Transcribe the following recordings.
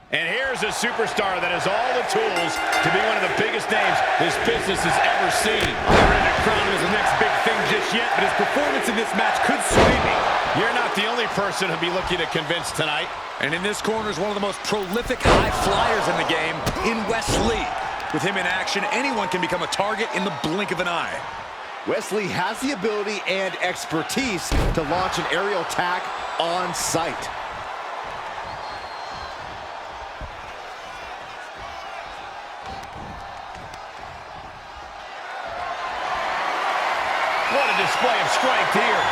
And here's a superstar that has all the tools to be one of the biggest names this business has ever seen. I'm not ready to crown him as the next big thing just yet, but his performance in this match could sway me. You're not the only person who'll be looking to convince tonight. And in this corner is one of the most prolific high flyers in the game, in Wesley. With him in action, anyone can become a target in the blink of an eye. Wesley has the ability and expertise to launch an aerial attack on sight. What a display of strength here.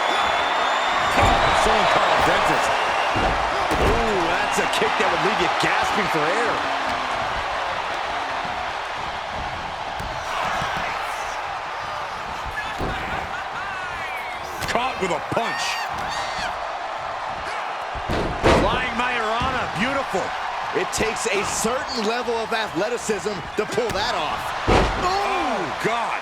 Someone call a dentist. Ooh, that's a kick that would leave you gasping for air. Caught with a punch. Flying Majorana, beautiful. It takes a certain level of athleticism to pull that off. Oh, God.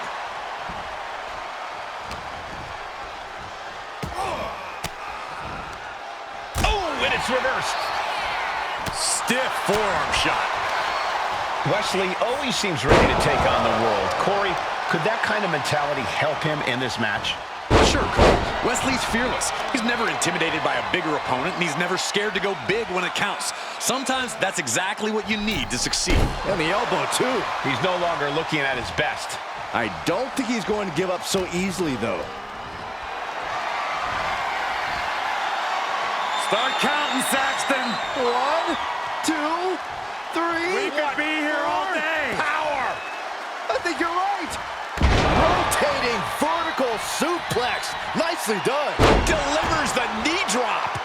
And it's reversed. Stiff forearm shot. Wesley always seems ready to take on the world. Corey, could that kind of mentality help him in this match? Sure, Cole. Wesley's fearless. He's never intimidated by a bigger opponent, and he's never scared to go big when it counts. Sometimes that's exactly what you need to succeed. And the elbow, too. He's no longer looking at his best. I don't think he's going to give up so easily, though. Start counting, Saxton. 1, 2, 3. We could be here all day. Power! I think you're right. Rotating vertical suplex. Nicely done. Delivers the knee drop.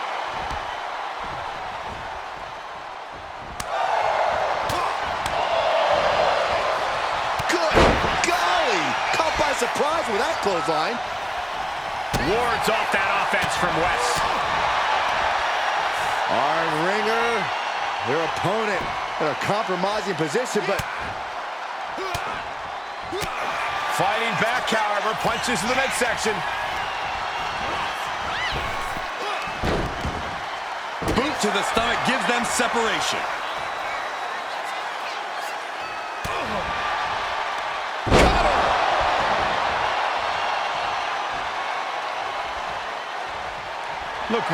Good golly. Caught by surprise with that clothesline. Wards off that offense from Wes. Arm wringer, their opponent in a compromising position, but Fighting back, however, punches to the midsection. Boot to the stomach gives them separation. Look.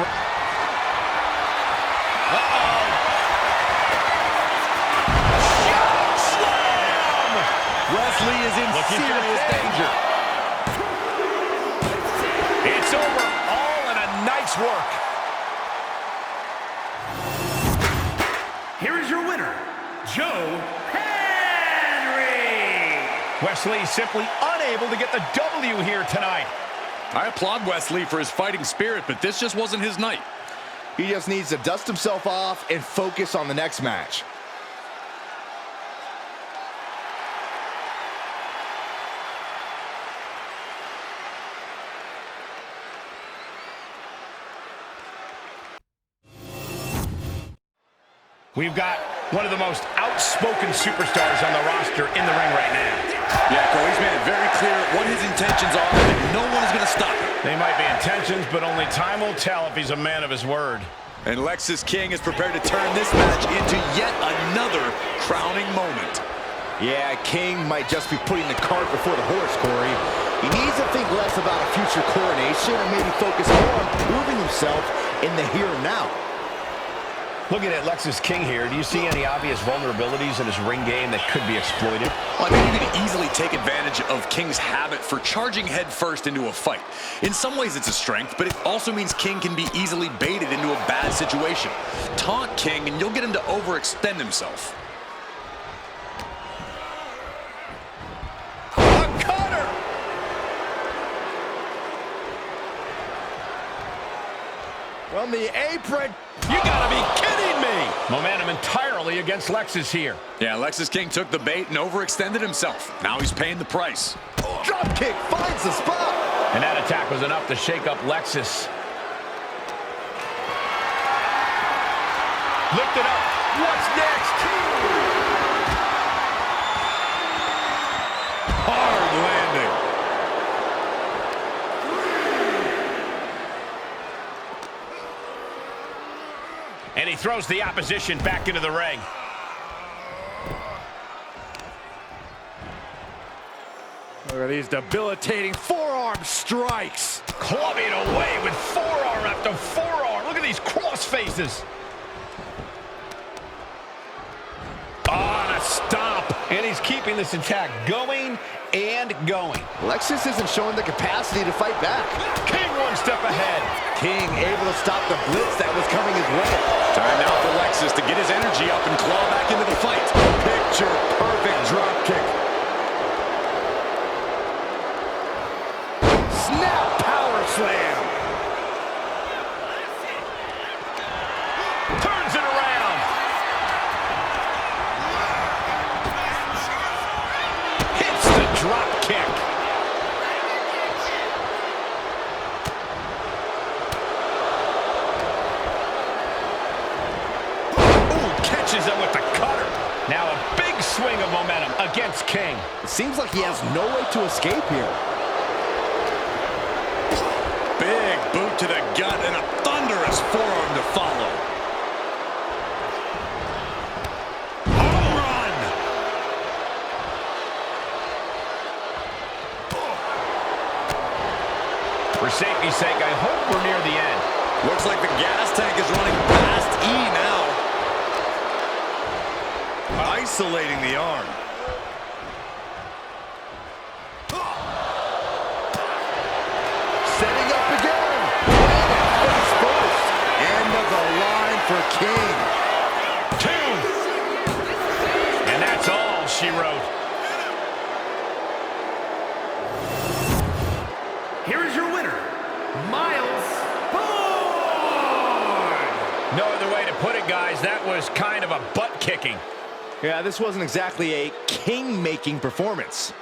Wesley is in serious danger. It's over, all in a night's work. Here is your winner, Joe Henry. Wesley simply unable to get the W here tonight. I applaud Wesley for his fighting spirit, but this just wasn't his night. he just needs to dust himself off and focus on the next match. We've got one of the most outspoken superstars on the roster in the ring right now. Yeah, Cole, he's made it very clear what his intentions are, and no one is going to stop him. They might be intentions, but only time will tell if he's a man of his word. And Lexus King is prepared to turn this match into yet another crowning moment. Yeah, King might just be putting the cart before the horse, Corey. He needs to think less about a future coronation and maybe focus more on proving himself in the here and now. Looking at Lexus King here, do you see any obvious vulnerabilities in his ring game that could be exploited? Well, I think you can easily take advantage of King's habit for charging headfirst into a fight. In some ways, it's a strength, but it also means King can be easily baited into a bad situation. Taunt King, and you'll get him to overextend himself. A cutter! From the apron. You gotta be kidding me! Momentum entirely against Lexus here. Yeah, Lexus King took the bait and overextended himself. Now he's paying the price. Drop kick finds the spot. And that attack was enough to shake up Lexus. Lift it up. What's next? Hard landing. And he throws the opposition back into the ring. Look at these debilitating forearm strikes. Clubbing away with forearm after forearm. Look at these cross faces. On a stomp. And he's keeping this attack going and going. Lexus isn't showing the capacity to fight back. King one step ahead. King able to stop the blitz that was coming his way. Time now for Lexus to get his energy up and claw back into the fight. Picture perfect drop kick. Snap power slam. Turns it around. Hits the drop kick. Ooh, catches him with the cutter. Now a big swing of momentum against King. It seems like he has no way to escape here. Big boot to the gut and a thunderous forearm to follow. Home run! For safety's sake, I hope we're near the end. Looks like the gas tank is running past E now. Isolating the arm. Setting up again. Face first. End of the line for King. 2. And that's all she wrote. Here is your winner, Miles Bourne. No other way to put it, guys. That was kind of a butt kicking. Yeah, this wasn't exactly a king-making performance.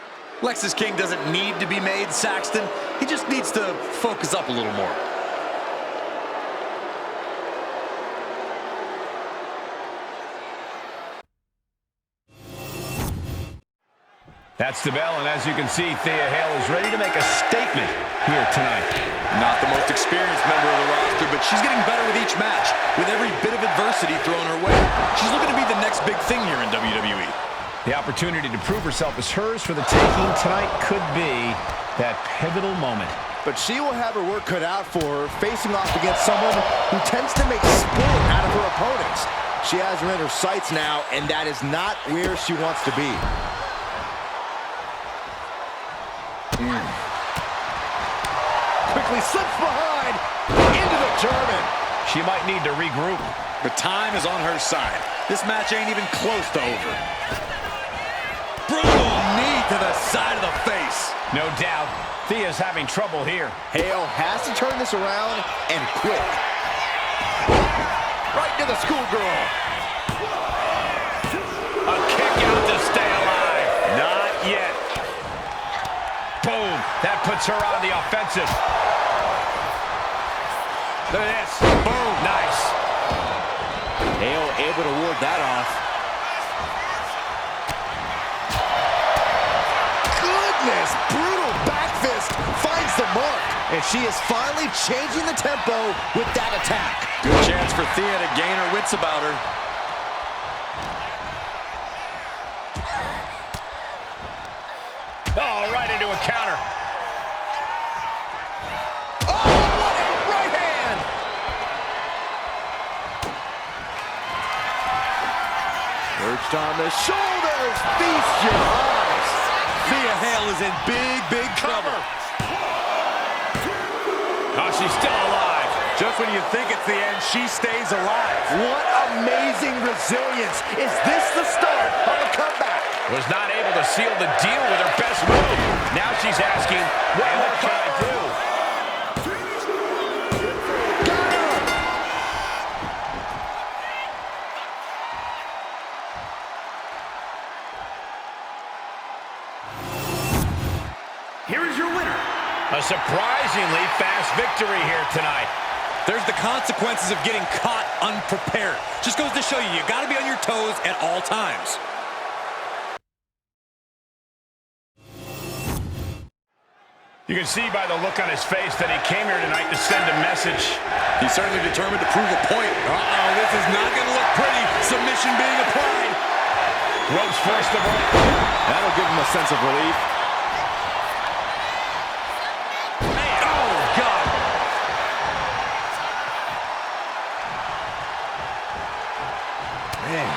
Lexus King doesn't need to be made, Saxton. He just needs to focus up a little more. That's the bell, and as you can see, Thea Hale is ready to make a statement here tonight. Not the most experienced member of the roster, but she's getting better with each match, with every bit of adversity thrown her way. She's looking to be the next big thing here in WWE. The opportunity to prove herself is hers for the taking tonight could be that pivotal moment. But she will have her work cut out for her, facing off against someone who tends to make sport out of her opponents. She has her in her sights now, and that is not where she wants to be. Quickly slips behind, into the German. She might need to regroup. The time is on her side. This match ain't even close to over. Brutal knee to the side of the face. No doubt, Thea's having trouble here. Hale has to turn this around, and quick. Right to the schoolgirl. A kick out to stay alive. Not yet. Boom. That puts her on the offensive. Look at this. Boom. Nice. Hale able to ward that off. Goodness, brutal back fist finds the mark. And she is finally changing the tempo with that attack. Good chance for Thea to gain her wits about her. Oh, right into a counter. Oh, what a right hand! Perched on the shoulders, feast your eyes. Thea Hale is in big trouble. Oh, she's still alive. Just when you think it's the end, she stays alive. What amazing resilience. Is this the start of a comeback? Was not able to seal the deal with her best move. Now she's asking, what more can I do? Got her! Here is your winner, A surprisingly fast victory here tonight. There's the consequences of getting caught unprepared. Just goes to show you, you gotta be on your toes at all times. You can see by the look on his face that he came here tonight to send a message. He's certainly determined to prove a point. Uh-oh, this is not going to look pretty. Submission being applied. Ropes forced to break. That'll give him a sense of relief. Oh, God. Man.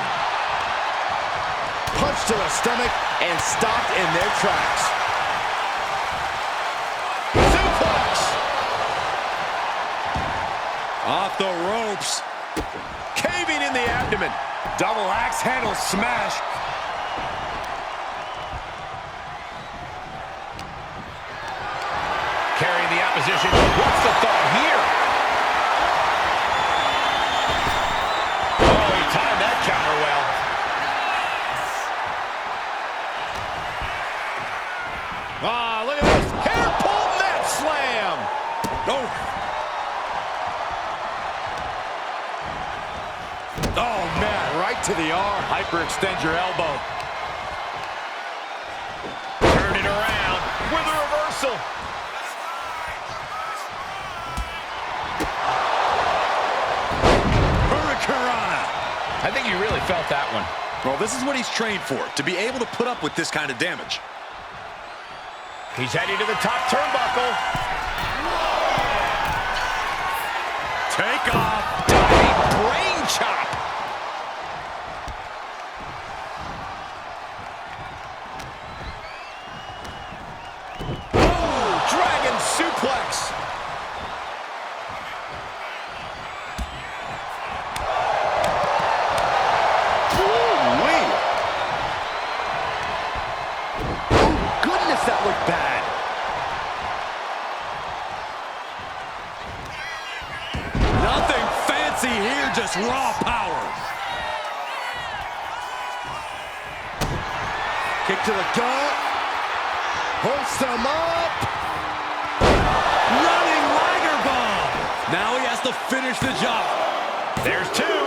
Punch to the stomach and stopped in their tracks. Suplex! Off the ropes. Caving in the abdomen. Double axe handle smash. Carrying the opposition. What's the thought here? Oh, he timed that counter well. Ah, look at this. Hair pull mat slam. Oh, man, right to the arm. Hyperextend your elbow. Turn it around with a reversal. Hurricanrana. I think you really felt that one. Well, this is what he's trained for, to be able to put up with this kind of damage. He's heading to the top turnbuckle. Take off. Diving brain chop. Oh, dragon suplex. Ooh-wee. Oh, goodness, that looked bad. Nothing fancy here, just raw power. Kick to the gut. Hoist him up. Running Liger bomb. Now he has to finish the job. There's two.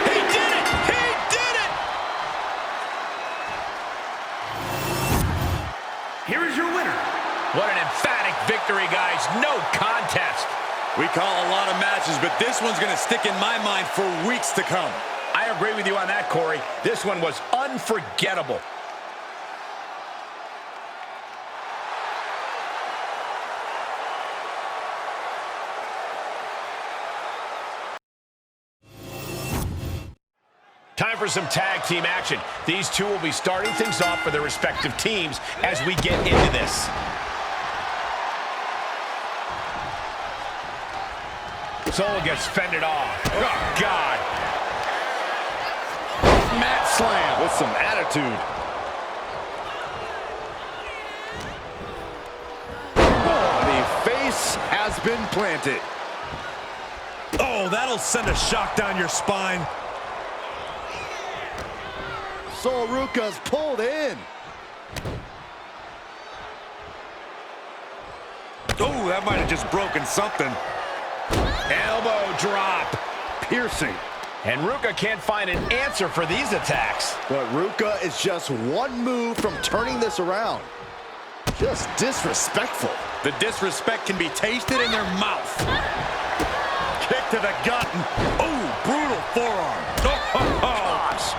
He did it! He did it! Here is your winner. What an emphatic victory, guys. No contest. We call a lot of matches, but this one's going to stick in my mind for weeks to come. I agree with you on that, Corey. This one was unforgettable. Time for some tag team action. These two will be starting things off for their respective teams as we get into this. Solo gets fended off. Oh, God. Mat slam with some attitude. Oh, the face has been planted. Oh, that'll send a shock down your spine. Sol Ruca's pulled in. Oh, that might have just broken something. Elbow drop. Piercing. And Ruca can't find an answer for these attacks. But Ruca is just one move from turning this around. Just disrespectful. The disrespect can be tasted in their mouth. Kick to the gut. Oh, brutal forearm. Gosh.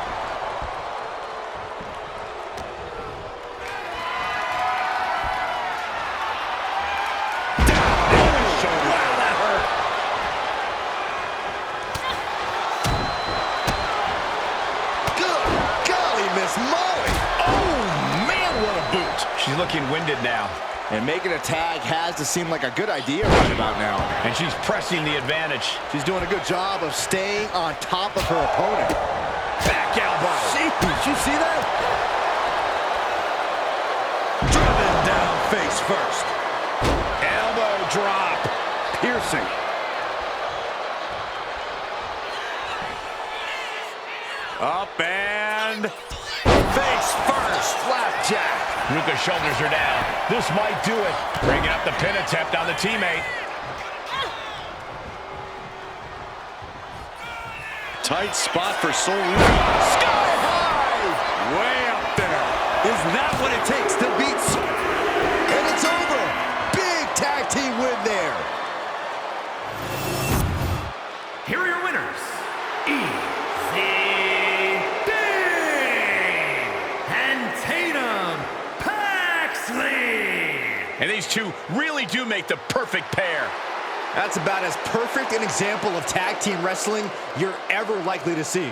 She's looking winded now. And making a tag has to seem like a good idea right about now. And she's pressing the advantage. She's doing a good job of staying on top of her opponent. Back elbow. Did you see that? Driven down face first. Elbow drop. Piercing. Up and face first. Flapjack. Ruca's shoulders are down. This might do it. Bringing up the pin attempt on the teammate. Tight spot for Sol Ruca. Sky high. Way up there. Is that what it takes to beat? And it's over. two really do make the perfect pair. That's about as perfect an example of tag team wrestling you're ever likely to see.